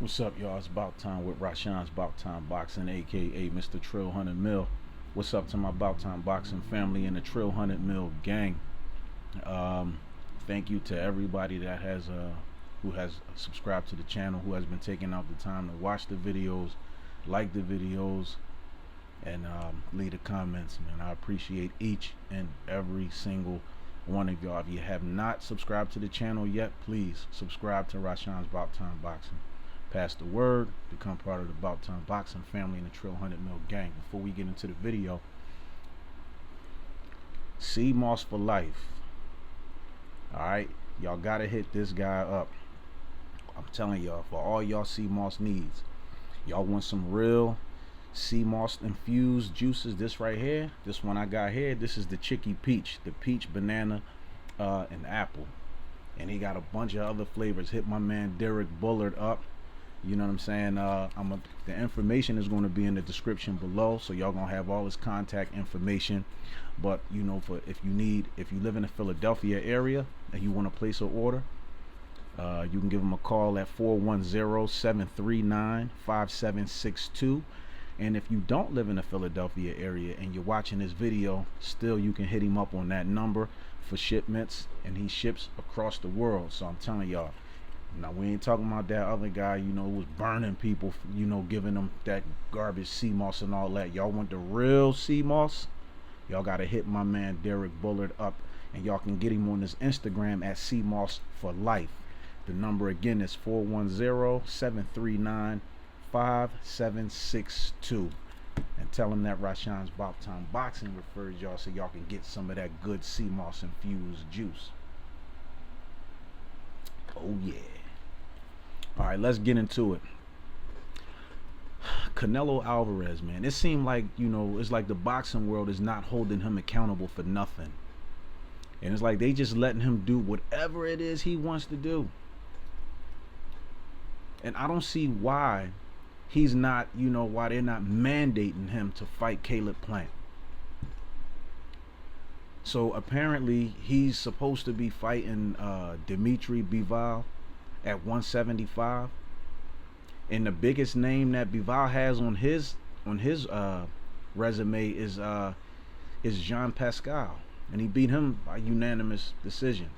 What's up, y'all? It's About Time with Rashawn's About Time Boxing, aka Mr. Trill 100 Mil. What's up to my About Time Boxing family and the Trill 100 Mil gang? Thank you to everybody that has who has subscribed to the channel, who has been taking out the time to watch the videos, like the videos, and leave the comments, man. I appreciate each and every single one of y'all. If you have not subscribed to the channel yet, please subscribe to Rashawn's About Time Boxing. Pass the word, become part of the About Time Boxing family and the Trill 100 Mil gang. Before we get into the video, SEAMOSS for life. Alright, y'all gotta hit this guy up. I'm telling y'all, for all y'all SEAMOSS needs, y'all want some real SEAMOSS infused juices. This right here, this one I got here, this is the Chicky Peach, the peach, banana, and apple. And he got a bunch of other flavors. Hit my man DERRICK BULLARD up. You know what I'm saying? The information is going to be in the description below, so y'all gonna have all his contact information. But you know, if you live in the Philadelphia area and you want to place an order, you can give him a call at 410-739-5762. And if you don't live in the Philadelphia area and you're watching this video, still you can hit him up on that number for shipments, and he ships across the world. So I'm telling y'all, now we ain't talking about that other guy, you know, who was burning people, you know, giving them that garbage SEAMOSS and all that. Y'all want the real SEAMOSS? Y'all gotta hit my man DERRICK BULLARD up, and y'all can get him on his Instagram at SEAMOSS for life. The number again is 410-739-5762, and tell him that Rashawn's About Time Boxing refers y'all, so y'all can get some of that good SEAMOSS infused juice. Oh yeah. All right, let's get into it. Canelo Alvarez, man, it seemed like, you know, it's like the boxing world is not holding him accountable for nothing, and it's like they just letting him do whatever it is he wants to do. And I don't see why he's not, you know, why they're not mandating him to fight Caleb Plant. So apparently he's supposed to be fighting Dimitri Bivol at 175, and the biggest name that Bivol has on his resume is Jean Pascal, and he beat him by unanimous decision.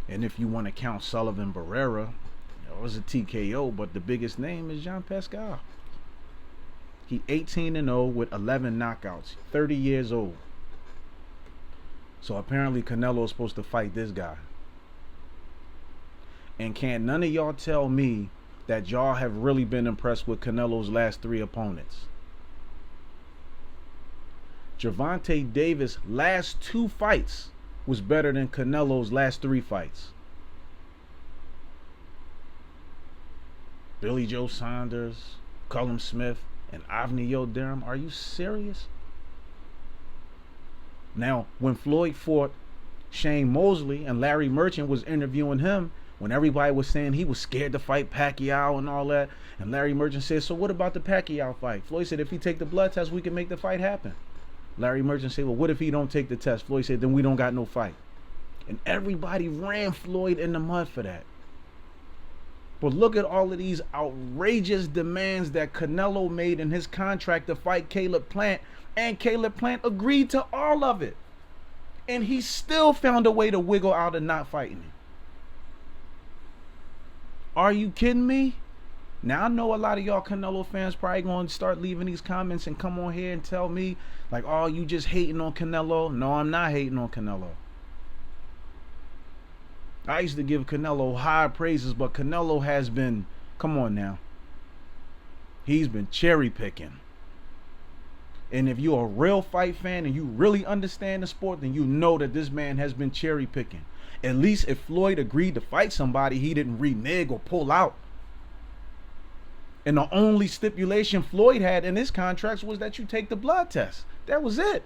And if you want to count Sullivan Barrera, it was a TKO, but the biggest name is Jean Pascal. He 18-0 with 11 knockouts, 30 years old. So apparently Canelo is supposed to fight this guy. And can't none of y'all tell me that y'all have really been impressed with Canelo's last 3 opponents. Gervonta Davis' last 2 fights was better than Canelo's last 3 fights. Billy Joe Saunders, Callum Smith, and Avni Yildirim. Are you serious? Now, when Floyd fought Shane Mosley and Larry Merchant was interviewing him, when everybody was saying he was scared to fight Pacquiao and all that, and Larry Merchant said, so what about the Pacquiao fight? Floyd said, if he take the blood test, we can make the fight happen. Larry Merchant said, well, what if he don't take the test? Floyd said, then we don't got no fight. And everybody ran Floyd in the mud for that. But look at all of these outrageous demands that Canelo made in his contract to fight Caleb Plant, and Caleb Plant agreed to all of it. And he still found a way to wiggle out of not fighting him. Are you kidding me? Now I know a lot of y'all Canelo fans probably going to start leaving these comments and come on here and tell me like, oh, you just hating on Canelo. No, I'm not hating on Canelo. I used to give Canelo high praises, but Canelo has been, come on now, he's been cherry picking. And if you're a real fight fan and you really understand the sport, then you know that this man has been cherry picking. At least if Floyd agreed to fight somebody, he didn't renege or pull out. And the only stipulation Floyd had in his contracts was that you take the blood test. That was it.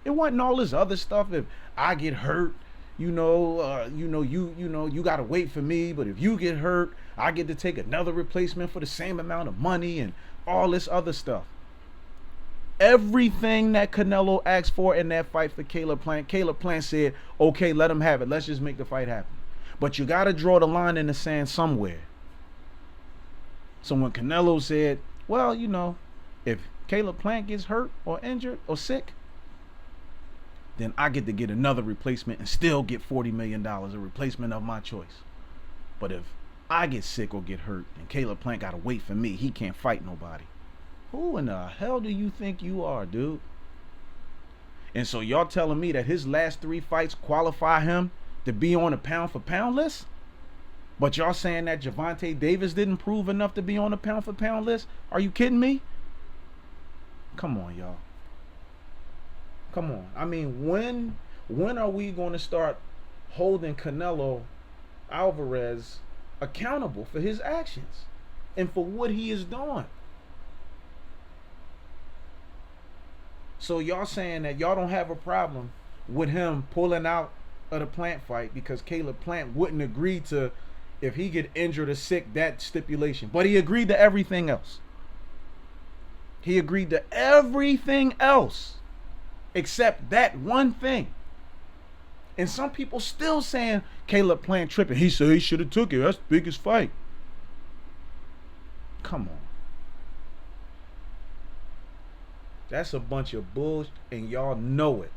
It wasn't all this other stuff. If I get hurt, you gotta wait for me. But if you get hurt, I get to take another replacement for the same amount of money and all this other stuff. Everything that Canelo asked for in that fight for Caleb Plant said, okay, let him have it. Let's just make the fight happen. But you got to draw the line in the sand somewhere. So when Canelo said, well, you know, if Caleb Plant gets hurt or injured or sick, then I get to get another replacement and still get $40 million, a replacement of my choice. But if I get sick or get hurt and Caleb Plant got to wait for me, he can't fight nobody. Who in the hell do you think you are, dude? And so y'all telling me that his last 3 fights qualify him to be on a pound for pound list? But y'all saying that Gervonta Davis didn't prove enough to be on the pound for pound list? Are you kidding me? Come on, y'all. Come on. I mean, when are we going to start holding Canelo Alvarez accountable for his actions and for what he is doing? So y'all saying that y'all don't have a problem with him pulling out of the Plant fight because Caleb Plant wouldn't agree to, if he get injured or sick, that stipulation. But he agreed to everything else. He agreed to everything else except that one thing. And some people still saying Caleb Plant tripping. He said he should have took it. That's the biggest fight. Come on. That's a bunch of bullshit, and y'all know it.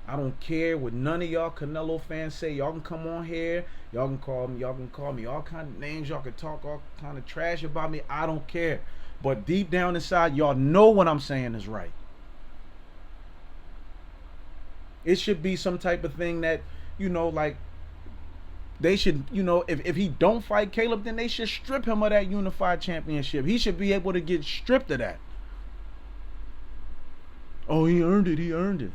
I don't care what none of y'all Canelo fans say. Y'all can come on here. Y'all can call me all kind of names. Y'all can talk all kind of trash about me. I don't care. But deep down inside, y'all know what I'm saying is right. It should be some type of thing that, you know, like, they should, you know, if he don't fight Caleb, then they should strip him of that unified championship. He should be able to get stripped of that. Oh, he earned it. He earned it.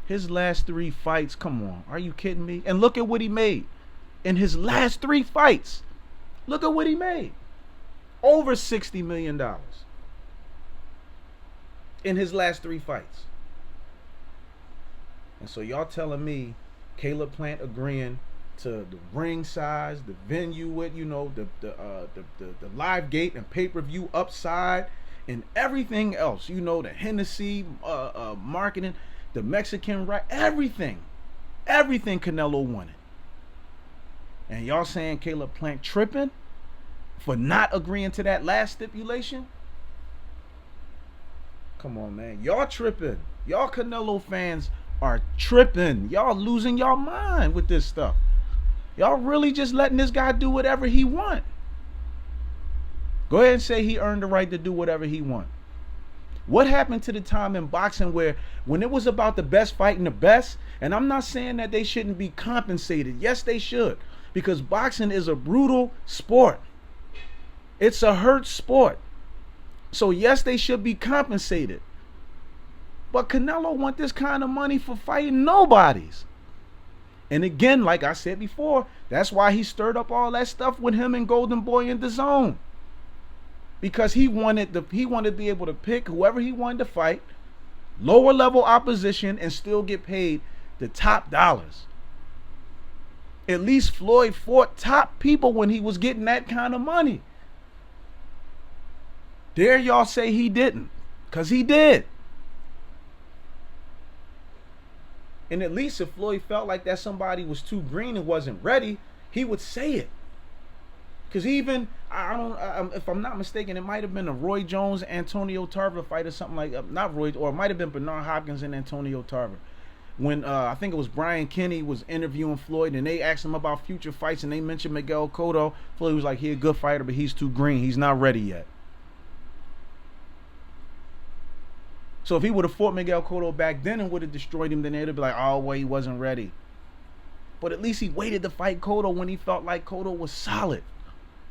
His last 3 fights, come on. Are you kidding me? And look at what he made in his last 3 fights. Look at what he made. Over $60 million in his last 3 fights. And so y'all telling me Caleb Plant agreeing to the ring size, the venue with, you know, the live gate and pay-per-view upside and everything else, you know, the Hennessy marketing, the Mexican right, everything Canelo wanted. And y'all saying Caleb Plant tripping for not agreeing to that last stipulation? Come on, man. Y'all tripping. Y'all Canelo fans are tripping. Y'all losing y'all mind with this stuff. Y'all really just letting this guy do whatever he want. Go ahead and say he earned the right to do whatever he want. What happened to the time in boxing where when it was about the best fighting the best, and I'm not saying that they shouldn't be compensated. Yes, they should. Because boxing is a brutal sport. It's a hurt sport. So yes, they should be compensated. But Canelo want this kind of money for fighting nobodies. And again, like I said before, that's why he stirred up all that stuff with him and Golden Boy in the zone. Because he wanted to be able to pick whoever he wanted to fight, lower level opposition, and still get paid the top dollars. At least Floyd fought top people when he was getting that kind of money. Dare y'all say he didn't? Because he did. And at least if Floyd felt like that somebody was too green and wasn't ready, he would say it. Because even, if I'm not mistaken, it might have been a Roy Jones, Antonio Tarver fight or something like, not Roy, or it might have been Bernard Hopkins and Antonio Tarver. When I think it was Brian Kenny was interviewing Floyd and they asked him about future fights and they mentioned Miguel Cotto. Floyd was like, he's a good fighter, but he's too green. He's not ready yet. So if he would have fought Miguel Cotto back then and would have destroyed him, then they'd be like, oh, well, he wasn't ready. But at least he waited to fight Cotto when he felt like Cotto was solid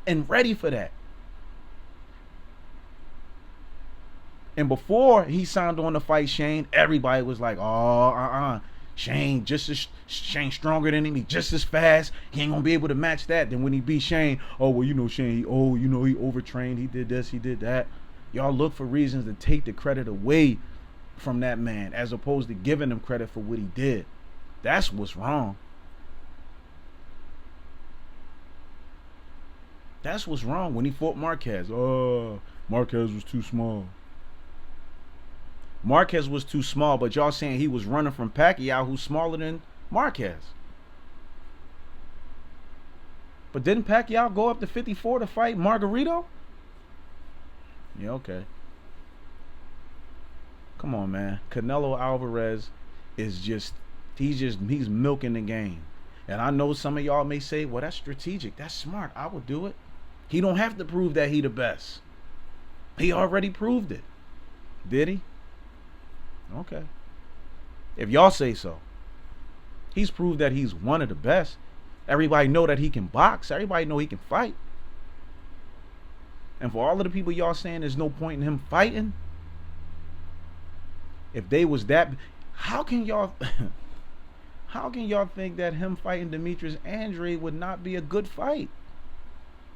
and ready for that. And before he signed on to fight Shane, everybody was like, oh, Shane Shane stronger than him, he just as fast. He ain't gonna be able to match that. Then when he beat Shane, oh, well, you know, Shane, he overtrained, he did this, he did that. Y'all look for reasons to take the credit away from that man as opposed to giving him credit for what he did. That's what's wrong. That's what's wrong. When he fought Marquez, oh, Marquez was too small. Marquez was too small, but y'all saying he was running from Pacquiao, who's smaller than Marquez. But didn't Pacquiao go up to 54 to fight Margarito? Yeah, okay. Come on, man. Canelo Alvarez is just he's milking the game. And I know some of y'all may say, well, that's strategic. That's smart. I would do it. He don't have to prove that he the best. He already proved it. Did he? Okay. If y'all say so. He's proved that he's one of the best. Everybody know that he can box. Everybody know he can fight. And for all of the people y'all saying there's no point in him fighting, if they was that, how can y'all think that him fighting Demetrius Andrade would not be a good fight?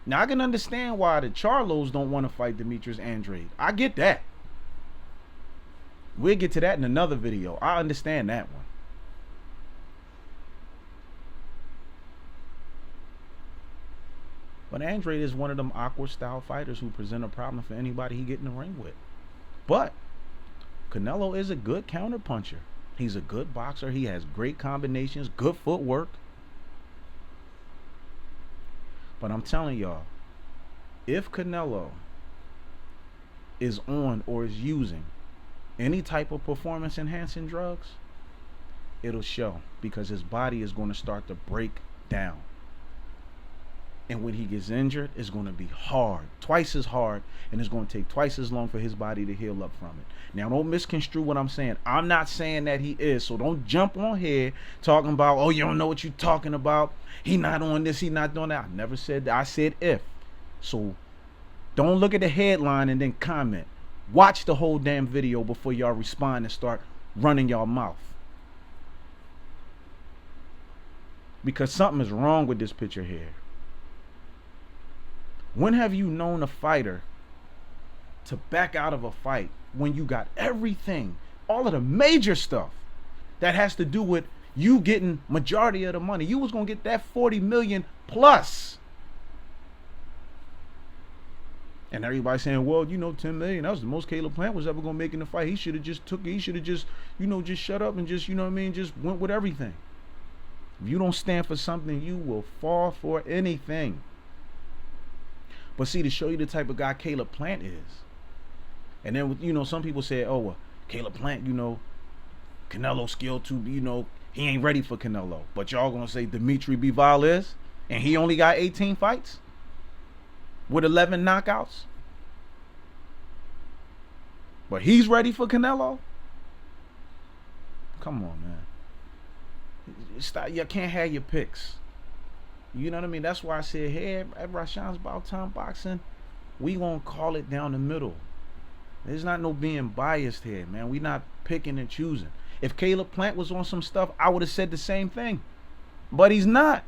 Now I can understand why the Charlos don't want to fight Demetrius Andrade. I get that. We'll get to that in another video. I understand that one. But Andrade is one of them awkward style fighters who present a problem for anybody he get in the ring with. But Canelo is a good counter puncher. He's a good boxer. He has great combinations, good footwork. But I'm telling y'all, if Canelo is on or is using any type of performance enhancing drugs, it'll show, because his body is going to start to break down. And when he gets injured, it's going to be hard, twice as hard, and it's going to take twice as long for his body to heal up from it. Now, don't misconstrue what I'm saying. I'm not saying that he is, so don't jump on here talking about, oh, you don't know what you're talking about. He not on this, he not doing that. I never said that. I said if. So don't look at the headline and then comment. Watch the whole damn video before y'all respond and start running y'all mouth. Because something is wrong with this picture here. When have you known a fighter to back out of a fight when you got everything, all of the major stuff that has to do with you getting majority of the money? You was going to get that 40 million plus. And everybody saying, well, you know, 10 million, that was the most Caleb Plant was ever going to make in the fight. He should have just took it. He should have just, you know, just shut up and just, you know what I mean, just went with everything. If you don't stand for something, you will fall for anything. But see, to show you the type of guy Caleb Plant is. And then, you know, some people say, oh, well, Caleb Plant, you know, Canelo skill too, you know, he ain't ready for Canelo. But y'all gonna say Dimitri Bivol is? And he only got 18 fights? With 11 knockouts? But he's ready for Canelo? Come on, man. Stop. You can't have your picks. You know what I mean? That's why I said, hey, at Rashawn's About Time Boxing, we won't call it down the middle. There's not no being biased here, man. We not picking and choosing. If Caleb Plant was on some stuff, I would have said the same thing. But he's not.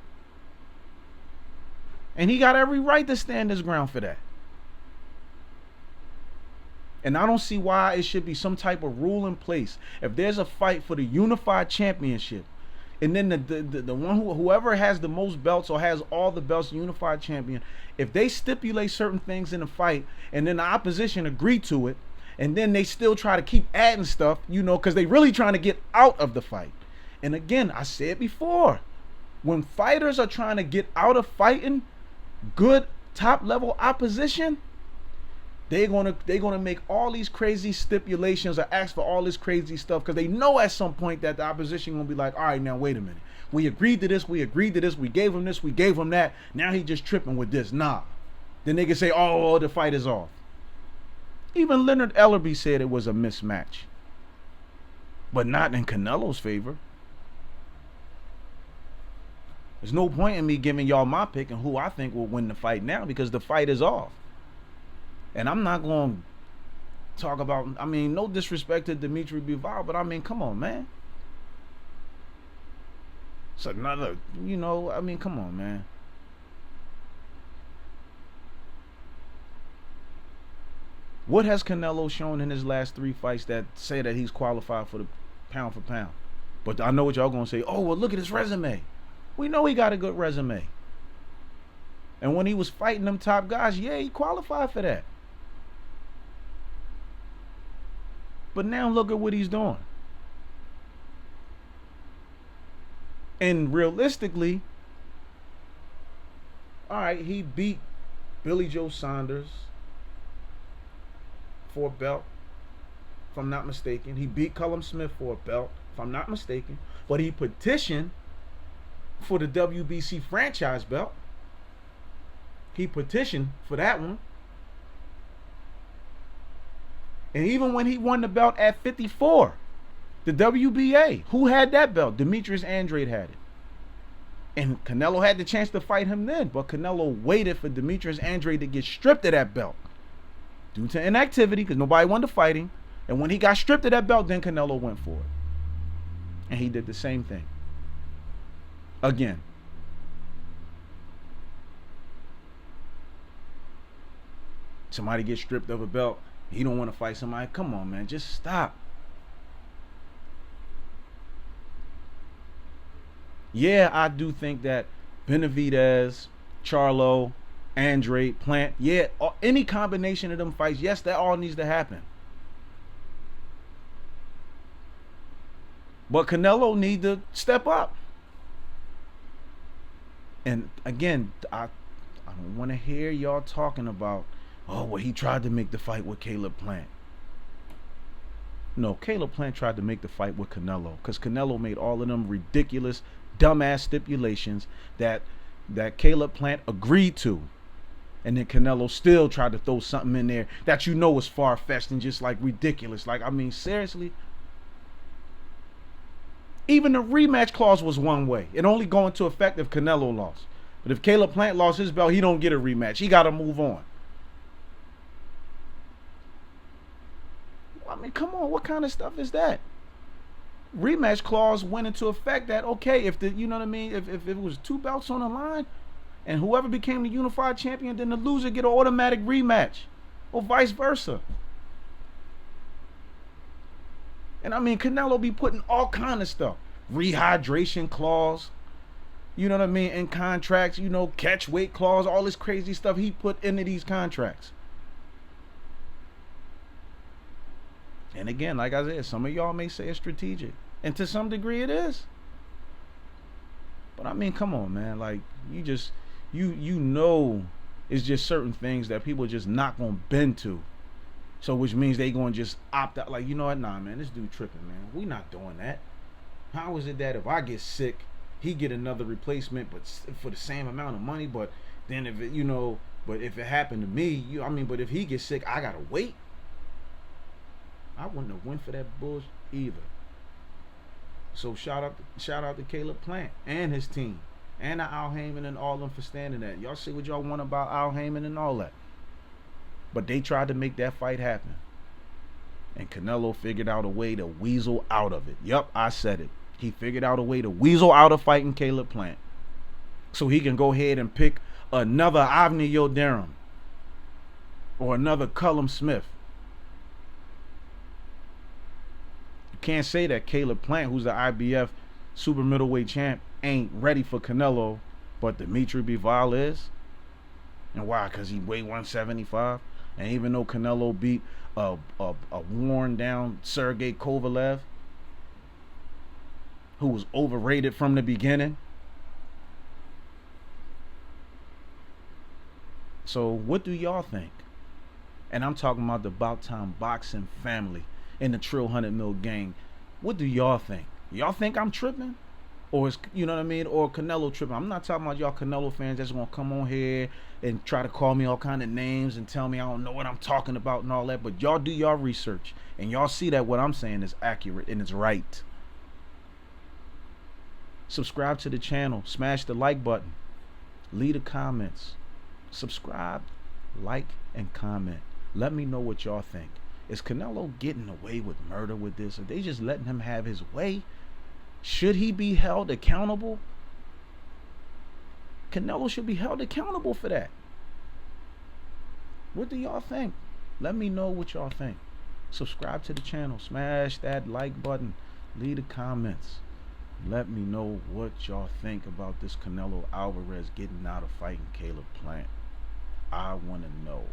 And he got every right to stand his ground for that. And I don't see why it should be some type of rule in place. If there's a fight for the unified championship, and then the one whoever has the most belts or has all the belts, unified champion, if they stipulate certain things in the fight and then the opposition agree to it, and then they still try to keep adding stuff, you know, because they really trying to get out of the fight. And again, I said before, when fighters are trying to get out of fighting good top level opposition, they're gonna make all these crazy stipulations or ask for all this crazy stuff, because they know at some point that the opposition gonna be like, all right, now wait a minute, we agreed to this, we gave him this, we gave him that, now he just tripping with this. Nah. Then they can say, oh, the fight is off. Even Leonard Ellerby said it was a mismatch, but not in Canelo's favor. There's no point in me giving y'all my pick and who I think will win the fight now, because the fight is off. And I'm not going to talk about, I mean, no disrespect to Dimitri Bivol, but I mean, come on, man. It's another, you know, I mean, come on, man. What has Canelo shown in his last 3 fights that say that he's qualified for the pound for pound? But I know what y'all going to say. Oh, well, look at his resume. We know he got a good resume. And when he was fighting them top guys, yeah, he qualified for that. But now look at what he's doing. And realistically, All right, he beat Billy Joe Saunders for a belt, if I'm not mistaken. He beat Cullum Smith for a belt, if I'm not mistaken. But he petitioned for the WBC franchise belt. He petitioned for that one. And even when he won the belt at 54, the WBA, who had that belt? Demetrius Andrade had it. And Canelo had the chance to fight him then, but Canelo waited for Demetrius Andrade to get stripped of that belt due to inactivity, because nobody wanted to fight him. And when he got stripped of that belt, then Canelo went for it. And he did the same thing again. Somebody gets stripped of a belt, he don't want to fight somebody. Come on, man, just stop. Yeah, I do think that Benavidez, Charlo, Andrade, Plant, yeah, any combination of them fights, yes, that all needs to happen. But Canelo need to step up. And again, I don't want to hear y'all talking about, oh, well, he tried to make the fight with Caleb Plant. No, Caleb Plant tried to make the fight with Canelo, because Canelo made all of them ridiculous, dumbass stipulations that Caleb Plant agreed to. And then Canelo still tried to throw something in there that you know was far-fetched and just like ridiculous. Like, I mean, seriously. Even the rematch clause was one way. It only go into effect if Canelo lost. But if Caleb Plant lost his belt, he don't get a rematch. He got to move on. I mean, come on, what kind of stuff is that? Rematch clause went into effect that, okay, if the, you know what I mean, if it was 2 belts on the line and whoever became the unified champion, then the loser get an automatic rematch, or vice versa. And I mean, Canelo be putting all kind of stuff, rehydration clause, you know what I mean, in contracts, you know, catch weight clause, all this crazy stuff he put into these contracts. And again, like I said, some of y'all may say it's strategic. And to some degree it is. But I mean, come on, man. Like, you know it's just certain things that people just not going to bend to. So which means they going to just opt out. Like, you know what? Nah, man, this dude tripping, man. We not doing that. How is it that if I get sick, he get another replacement but for the same amount of money? But then if it, you know, but if it happened to me, but if he gets sick, I got to wait. I wouldn't have went for that bullshit either. So shout out to Caleb Plant and his team, and to Al Heyman and all of them for standing that. Y'all say what y'all want about Al Heyman and all that, but they tried to make that fight happen, and Canelo figured out a way to weasel out of it. Yup, I said it. He figured out a way to weasel out of fighting Caleb Plant, so he can go ahead and pick another Avni Yildirim or another Cullum Smith. Can't say that Caleb Plant, who's the IBF super middleweight champ, ain't ready for Canelo, but Dimitri Bivol is. And why? Because he weighed 175. And even though Canelo beat a worn down Sergey Kovalev, who was overrated from the beginning. So what do y'all think? And I'm talking about the About Time Boxing family in the Trill 100 Mil gang. What do y'all think? Y'all think I'm tripping? Or is, you know what I mean, or Canelo tripping? I'm not talking about y'all Canelo fans that's gonna come on here and try to call me all kind of names and tell me I don't know what I'm talking about and all that. But y'all do y'all research and y'all see that what I'm saying is accurate and it's right. Subscribe to the channel, smash the like button, leave the comments, subscribe, like, and comment. Let me know what y'all think. Is Canelo getting away with murder with this? Are they just letting him have his way? Should he be held accountable? Canelo should be held accountable for that. What do y'all think? Let me know what y'all think. Subscribe to the channel, smash that like button, leave the comments. Let me know what y'all think about this Canelo Alvarez getting out of fighting Caleb Plant. I want to know.